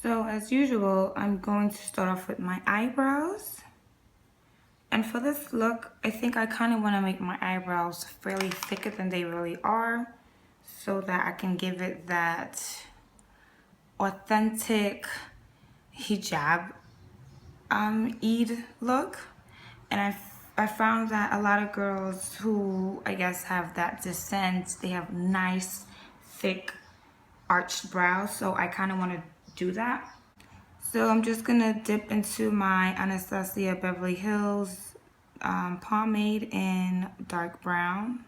So as usual, I'm going to start off with my eyebrows. And for this look, I think I kind of want to make my eyebrows fairly thicker than they really are, so that I can give it that authentic hijab Eid look. And I found that a lot of girls who I guess have that descent, they have nice thick arched brows, so I kind of want to do that. So I'm just gonna dip into my Anastasia Beverly Hills pomade in dark brown,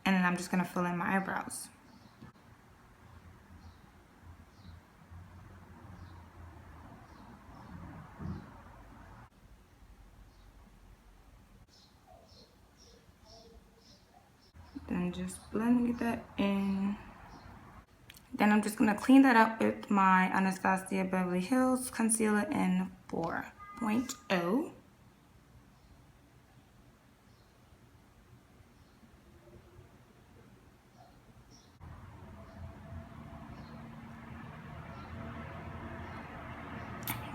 and then I'm just gonna fill in my eyebrows. Then just blending that in. Then I'm just gonna clean that up with my Anastasia Beverly Hills concealer in 4.0.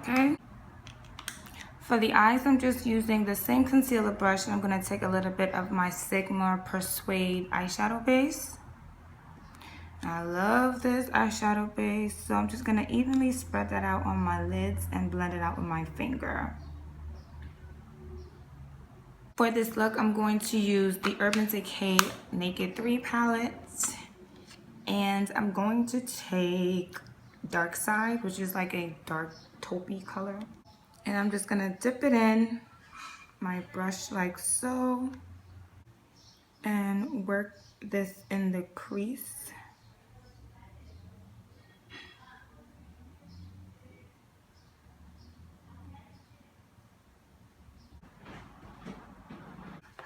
Okay. For the eyes, I'm just using the same concealer brush, and I'm gonna take a little bit of my Sigma Persuade eyeshadow base. I love this eyeshadow base, so I'm just gonna evenly spread that out on my lids and blend it out with my finger. For this look, I'm going to use the Urban Decay Naked 3 palette, and I'm going to take Darkside, which is like a dark taupey color, and I'm just gonna dip it in my brush like so and work this in the crease.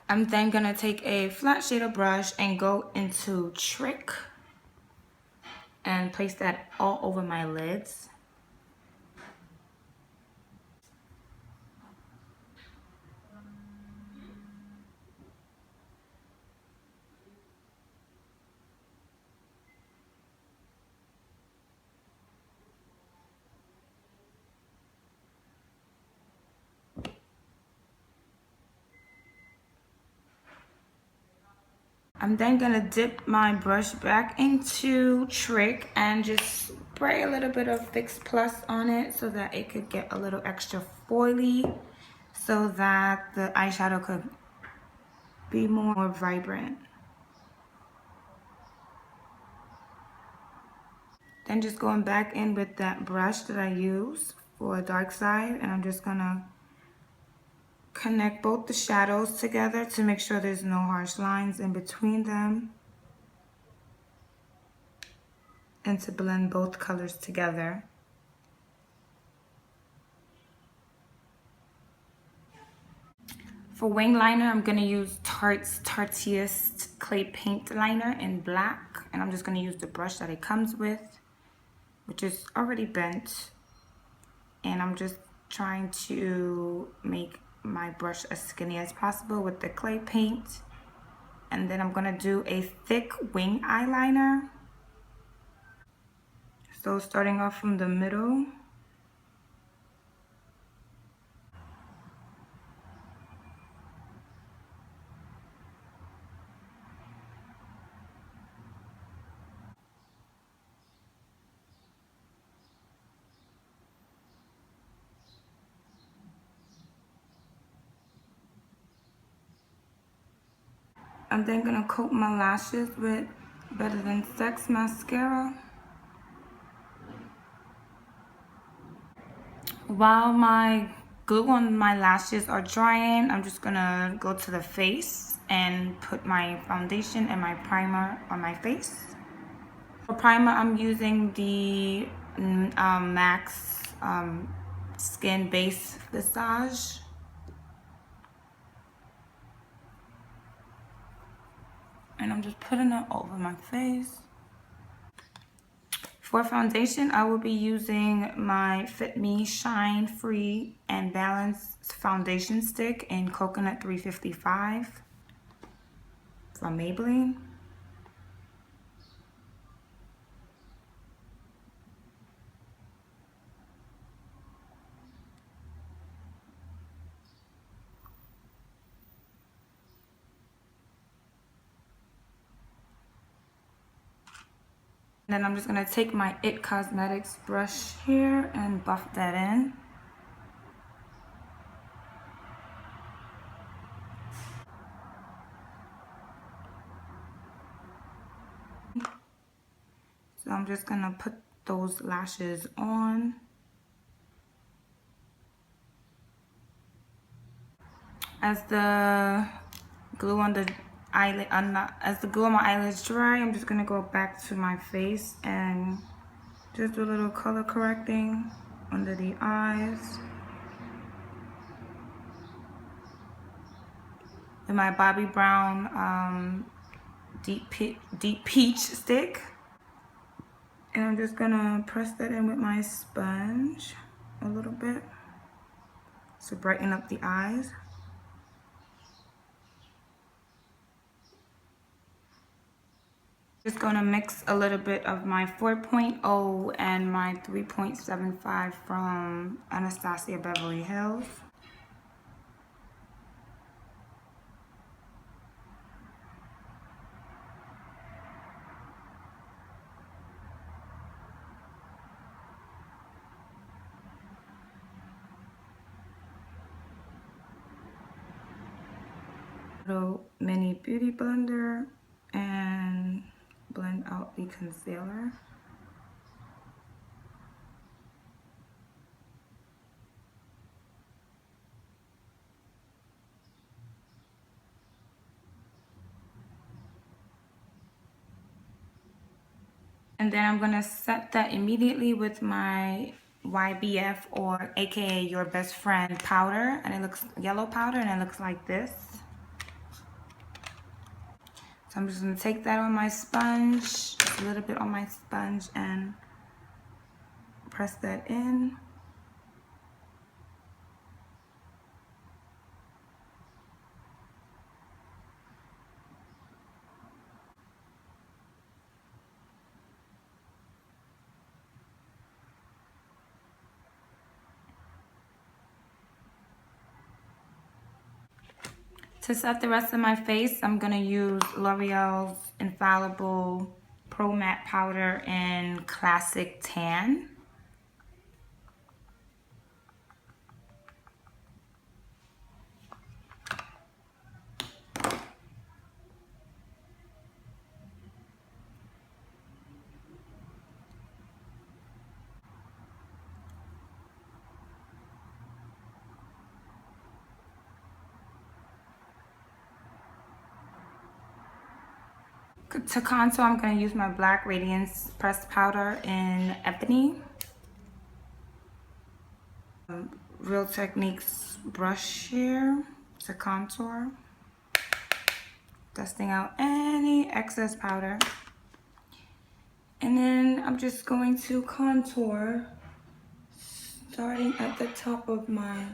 I'm then gonna take a flat shader brush and go into Trick and place that all over my lids. I'm then gonna dip my brush back into Trick and just spray a little bit of Fix Plus on it so that it could get a little extra foily, so that the eyeshadow could be more vibrant. Then just going back in with that brush that I use for Darkside, and I'm just gonna connect both the shadows together to make sure there's no harsh lines in between them, and to blend both colors together. For wing liner, I'm gonna use Tarte's Tarteist Clay Paint Liner in black, and I'm just gonna use the brush that it comes with, which is already bent, and I'm just trying to make my brush as skinny as possible with the clay paint. And then I'm gonna do a thick wing eyeliner. So starting off from the middle, I'm then gonna coat my lashes with Better Than Sex mascara. While my glue on my lashes are drying, I'm just gonna go to the face and put my foundation and my primer on my face. For primer, I'm using the MAC's Skin Base Visage. And I'm just putting it over my face. For foundation, I will be using my Fit Me Shine Free and Balanced Foundation Stick in Coconut 355 from Maybelline. Then I'm just gonna take my It Cosmetics brush here and buff that in. So I'm just gonna put those lashes on. As the glue on the eyelid, as the glue on my eyelids dry, I'm just gonna go back to my face and just do a little color correcting under the eyes with my Bobbi Brown deep peach stick. And I'm just gonna press that in with my sponge a little bit to brighten up the eyes. Just gonna mix a little bit of my 4.0 and my 3.75 from Anastasia Beverly Hills. Little mini beauty blender and blend out the concealer. And then I'm gonna set that immediately with my YBF, or AKA Your Best Friend powder, and it looks yellow powder, and it looks like this. So I'm just gonna take that on my sponge, just a little bit on my sponge, and press that in. To set the rest of my face, I'm gonna use L'Oreal's Infallible Pro Matte Powder in Classic Tan. To contour, I'm going to use my Black Radiance Pressed Powder in Ebony. Real Techniques brush here to contour. Dusting out any excess powder. And then I'm just going to contour, starting at the top of my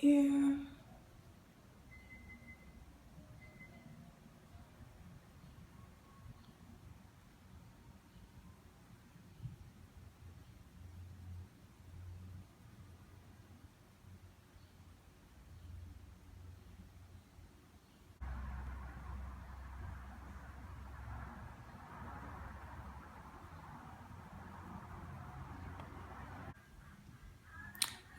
ear.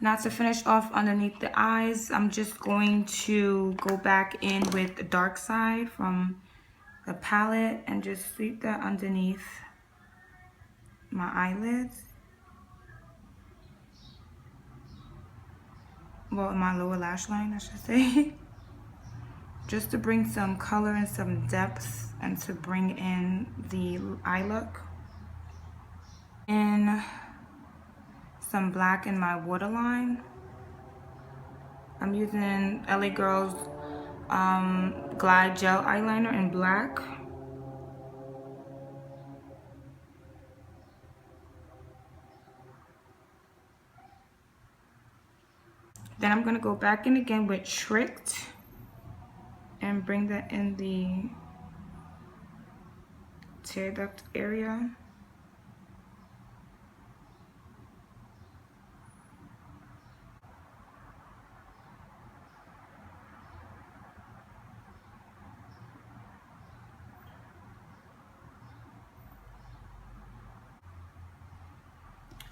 Now to finish off underneath the eyes, I'm just going to go back in with Darkside from the palette and just sweep that underneath my eyelids. Well, my lower lash line, I should say. Just to bring some color and some depth and to bring in the eye look. And some black in my waterline. I'm using LA Girl's Glide Gel Eyeliner in black. Then I'm gonna go back in again with Tricked and bring that in the tear duct area.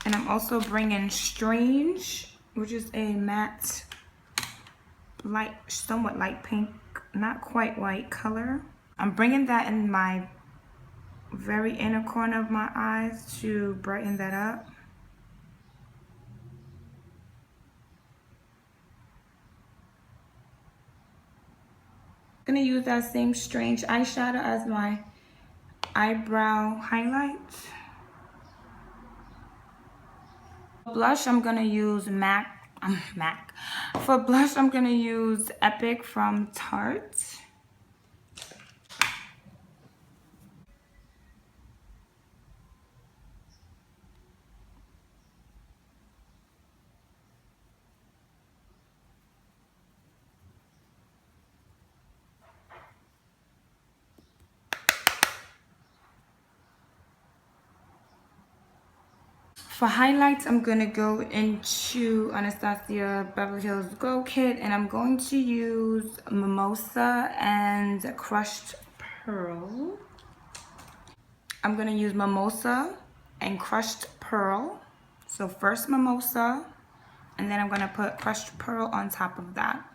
And I'm also bringing Strange, which is a matte, light, somewhat light pink, not quite white color. I'm bringing that in my very inner corner of my eyes to brighten that up. I'm gonna use that same Strange eyeshadow as my eyebrow highlight. Blush, I'm gonna use MAC. For blush, I'm gonna use Epic from Tarte. For highlights, I'm gonna go into Anastasia Beverly Hills Glow Kit, and I'm going to use Mimosa and Crushed Pearl. I'm gonna use Mimosa and Crushed Pearl. So first Mimosa, and then I'm gonna put Crushed Pearl on top of that.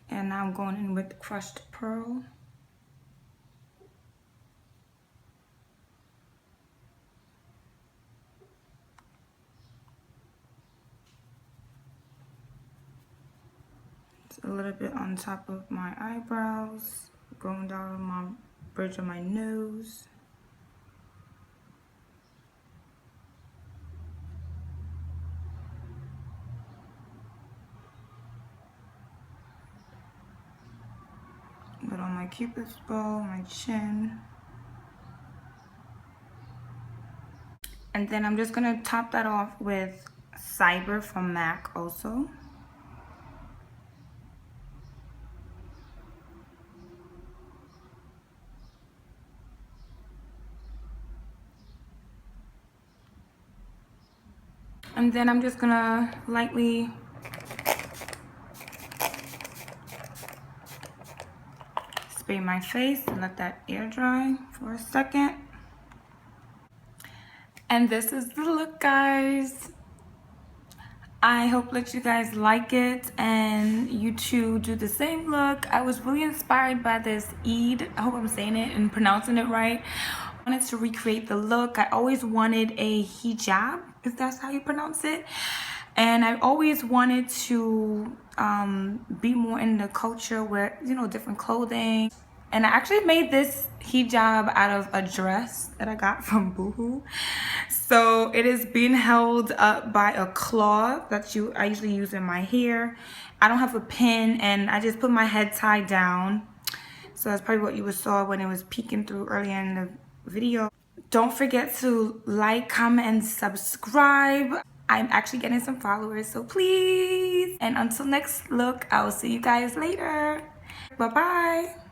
And now I'm going in with Crushed Pearl. It's a little bit on top of my eyebrows, going down my bridge of my nose. But on my cupid's bow, my chin. And then I'm just gonna top that off with Cyber from MAC also. And then I'm just gonna lightly spray my face and let that air dry for a second. And this is the look, guys. I hope that you guys like it and you too do the same look. I was really inspired by this Eid. I hope I'm saying it and pronouncing it right. I wanted to recreate the look. I always wanted a hijab, if that's how you pronounce it. And I always wanted to be more in the culture where, you know, different clothing. And I actually made this hijab out of a dress that I got from Boohoo. So it is being held up by a claw that I usually use in my hair. I don't have a pin and I just put my head tie down. So that's probably what you saw when it was peeking through earlier in the video. Don't forget to like, comment, and subscribe. I'm actually getting some followers, so please. And until next look, I will see you guys later. Bye-bye.